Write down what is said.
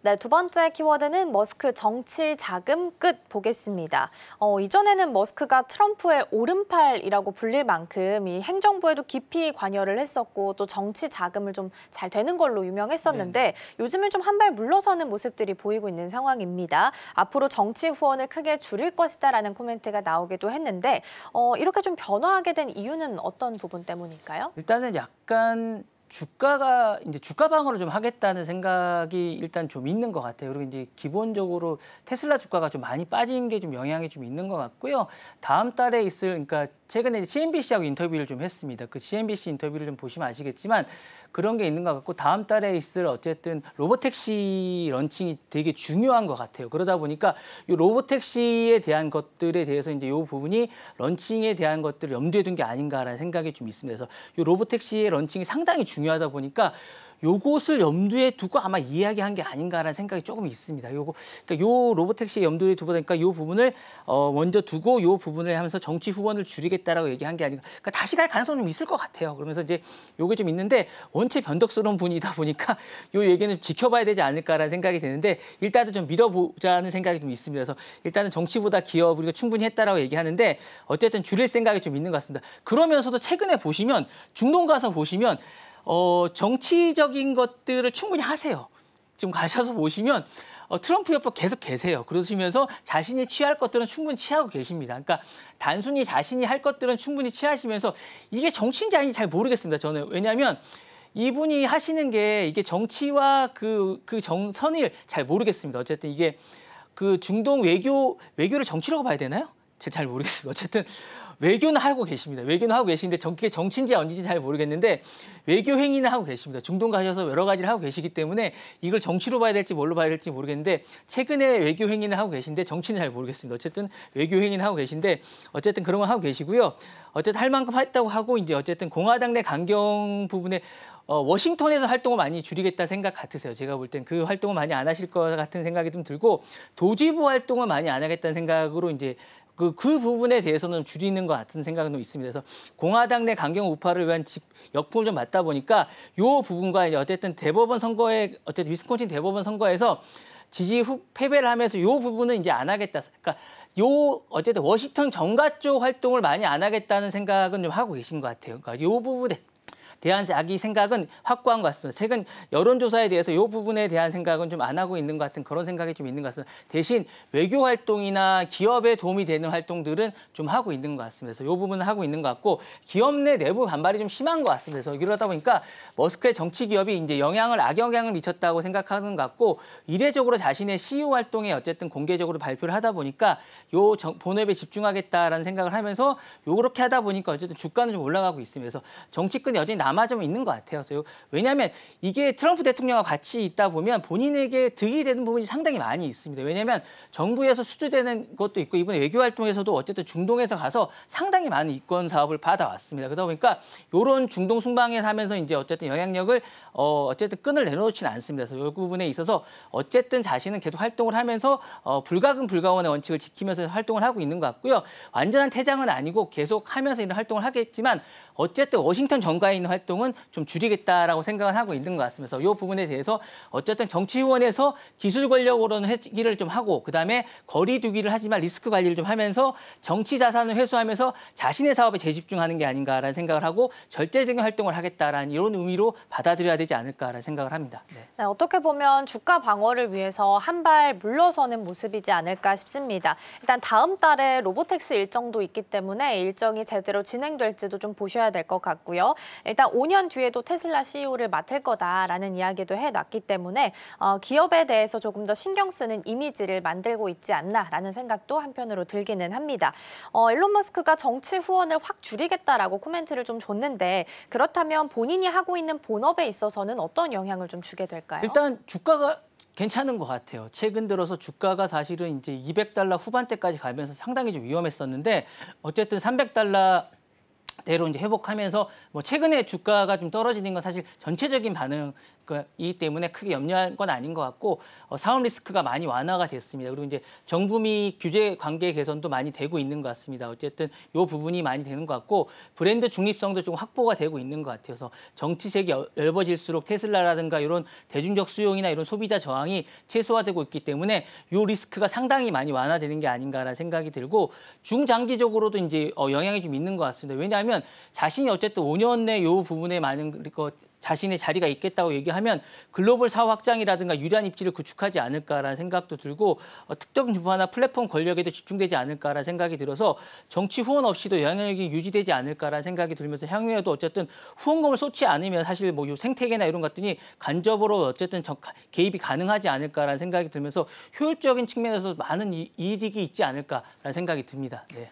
네, 두 번째 키워드는 머스크 정치 자금 끝 보겠습니다. 이전에는 머스크가 트럼프의 오른팔이라고 불릴 만큼 이 행정부에도 깊이 관여를 했었고 또 정치 자금을 좀 잘 되는 걸로 유명했었는데 네네. 요즘은 좀 한 발 물러서는 모습들이 보이고 있는 상황입니다. 앞으로 정치 후원을 크게 줄일 것이다라는 코멘트가 나오기도 했는데 이렇게 좀 변화하게 된 이유는 어떤 부분 때문일까요? 일단은 약간 주가가 이제 주가 방어를 좀 하겠다는 생각이 일단 좀 있는 것 같아요. 그리고 이제 기본적으로 테슬라 주가가 좀 많이 빠진 게 좀 영향이 좀 있는 것 같고요. 다음 달에 그러니까 최근에 CNBC하고 인터뷰를 좀 했습니다. 그 CNBC 인터뷰를 좀 보시면 아시겠지만 그런 게 있는 것 같고 다음 달에 있을 어쨌든 로보택시 런칭이 되게 중요한 것 같아요. 그러다 보니까 이 로보택시에 대한 것들에 대해서 이제 이 부분이 런칭에 대한 것들을 염두에 둔 게 아닌가라는 생각이 좀 있습니다. 그래서 이 로보택시의 런칭이 상당히 중요하다 보니까 요것을 염두에 두고 아마 이야기한 게 아닌가라는 생각이 조금 있습니다. 그러니까 요 로보택시 염두에 두고 보니까 요 부분을 먼저 두고 요 부분을 하면서 정치 후원을 줄이겠다라고 얘기한 게 아닌가. 그러니까 다시 갈 가능성이 좀 있을 것 같아요. 그러면서 이제 요게 좀 있는데 원체 변덕스러운 분이다 보니까 요 얘기는 지켜봐야 되지 않을까라는 생각이 드는데 일단은 좀 믿어보자는 생각이 좀 있습니다. 그래서 일단은 정치보다 기업 우리가 충분히 했다라고 얘기하는데 어쨌든 줄일 생각이 좀 있는 것 같습니다. 그러면서도 최근에 보시면 중동 가서 보시면 정치적인 것들을 충분히 하세요. 좀 가셔서 보시면 트럼프 옆에 계속 계세요. 그러시면서 자신이 취할 것들은 충분히 취하고 계십니다. 그러니까 단순히 자신이 할 것들은 충분히 취하시면서 이게 정치인지 아닌지 잘 모르겠습니다. 저는 왜냐하면 이분이 하시는 게 이게 정치와 그 정선을 잘 모르겠습니다. 어쨌든 이게 그 중동 외교를 정치라고 봐야 되나요? 제가 잘 모르겠습니다. 어쨌든 외교는 하고 계십니다. 외교는 하고 계시는데 그게 정치인지 아닌지 잘 모르겠는데 외교 행위는 하고 계십니다. 중동 가셔서 여러 가지를 하고 계시기 때문에 이걸 정치로 봐야 될지 뭘로 봐야 될지 모르겠는데 최근에 외교 행위는 하고 계신데 정치는 잘 모르겠습니다. 어쨌든 외교 행위는 하고 계신데 어쨌든 그런 거 하고 계시고요. 어쨌든 할 만큼 했다고 하고 이제 어쨌든 공화당 내 강경 부분에 워싱턴에서 활동을 많이 줄이겠다 생각 같으세요. 제가 볼 땐 그 활동을 많이 안 하실 것 같은 생각이 좀 들고 도지부 활동을 많이 안 하겠다는 생각으로 이제 그 부분에 대해서는 줄이는 것 같은 생각은 좀 있습니다. 그래서 공화당 내 강경 우파를 위한 역풍을 좀 맞다 보니까 이 부분과 이제 어쨌든 대법원 선거에 어쨌든 위스콘신 대법원 선거에서 지지 후 패배를 하면서 이 부분은 이제 안 하겠다. 그러니까 어쨌든 워싱턴 정가 쪽 활동을 많이 안 하겠다는 생각은 좀 하고 계신 것 같아요. 그러니까 이 부분에 대한 자기 생각은 확고한 것 같습니다. 최근 여론조사에 대해서 이 부분에 대한 생각은 좀 안 하고 있는 것 같은 그런 생각이 좀 있는 것 같습니다. 대신 외교 활동이나 기업에 도움이 되는 활동들은 좀 하고 있는 것 같습니다. 그래서 이 부분은 하고 있는 것 같고 기업 내 내부 반발이 좀 심한 것 같습니다. 그래서 이러다 보니까 머스크의 정치 기업이 이제 악영향을 미쳤다고 생각하는 것 같고 이례적으로 자신의 CEO 활동에 어쨌든 공개적으로 발표를 하다 보니까 본업에 집중하겠다라는 생각을 하면서 요렇게 하다 보니까 어쨌든 주가는 좀 올라가고 있습니다. 그래서 정치권이 여전히 남아 좀 있는 것 같아요. 왜냐하면 이게 트럼프 대통령과 같이 있다 보면 본인에게 득이 되는 부분이 상당히 많이 있습니다. 왜냐하면 정부에서 수주되는 것도 있고 이번에 외교 활동에서도 어쨌든 중동에서 가서 상당히 많은 이권 사업을 받아왔습니다. 그러다 보니까 이런 중동 순방에 하면서 이제 어쨌든 영향력을 어쨌든 끈을 내놓지는 않습니다. 그래서 이 부분에 있어서 어쨌든 자신은 계속 활동을 하면서 불가금 불가원의 원칙을 지키면서 활동을 하고 있는 것 같고요. 완전한 퇴장은 아니고 계속 하면서 이런 활동을 하겠지만 어쨌든 워싱턴 정가에 있는 활동은 좀 줄이겠다라고 생각을 하고 있는 것 같습니다. 이 부분에 대해서 어쨌든 정치 후원에서 기술 권력으로는 해기를 좀 하고 그다음에 거리 두기를 하지만 리스크 관리를 좀 하면서 정치 자산을 회수하면서 자신의 사업에 재집중하는 게 아닌가라는 생각을 하고 절대적인 활동을 하겠다라는 이런 의미로 받아들여야 되지 않을까라는 생각을 합니다. 네. 네, 어떻게 보면 주가 방어를 위해서 한 발 물러서는 모습이지 않을까 싶습니다. 일단 다음 달에 로보택시 일정도 있기 때문에 일정이 제대로 진행될지도 좀 보셔야 될 것 같고요. 일단 5년 뒤에도 테슬라 CEO를 맡을 거다라는 이야기도 해놨기 때문에 기업에 대해서 조금 더 신경 쓰는 이미지를 만들고 있지 않나라는 생각도 한편으로 들기는 합니다. 일론 머스크가 정치 후원을 확 줄이겠다라고 코멘트를 좀 줬는데 그렇다면 본인이 하고 있는 본업에 있어서는 어떤 영향을 좀 주게 될까요? 일단 주가가 괜찮은 것 같아요. 최근 들어서 주가가 사실은 이제 $200 후반대까지 가면서 상당히 좀 위험했었는데 어쨌든 $300 대로 이제 회복하면서 뭐 최근에 주가가 좀 떨어지는 건 사실 전체적인 반응 이기 때문에 크게 염려할 건 아닌 것 같고 사업 리스크가 많이 완화가 됐습니다. 그리고 이제 정부 및 규제 관계 개선도 많이 되고 있는 것 같습니다. 어쨌든 이 부분이 많이 되는 것 같고 브랜드 중립성도 좀 확보가 되고 있는 것 같아서 정치색이 넓어질수록 테슬라라든가 이런 대중적 수용이나 이런 소비자 저항이 최소화되고 있기 때문에 이 리스크가 상당히 많이 완화되는 게 아닌가라는 생각이 들고 중장기적으로도 이제 영향이 좀 있는 것 같습니다. 왜냐하면 자신이 어쨌든 5년 내 이 부분에 많은 자신의 자리가 있겠다고 얘기하면 글로벌 사업 확장이라든가 유리한 입지를 구축하지 않을까라는 생각도 들고 특정 주파나 플랫폼 권력에도 집중되지 않을까라는 생각이 들어서 정치 후원 없이도 영향력이 유지되지 않을까라는 생각이 들면서 향후에도 어쨌든 후원금을 쏟지 않으면 사실 뭐 요 생태계나 이런 것들이 간접으로 어쨌든 개입이 가능하지 않을까라는 생각이 들면서 효율적인 측면에서 많은 이익이 있지 않을까라는 생각이 듭니다. 네.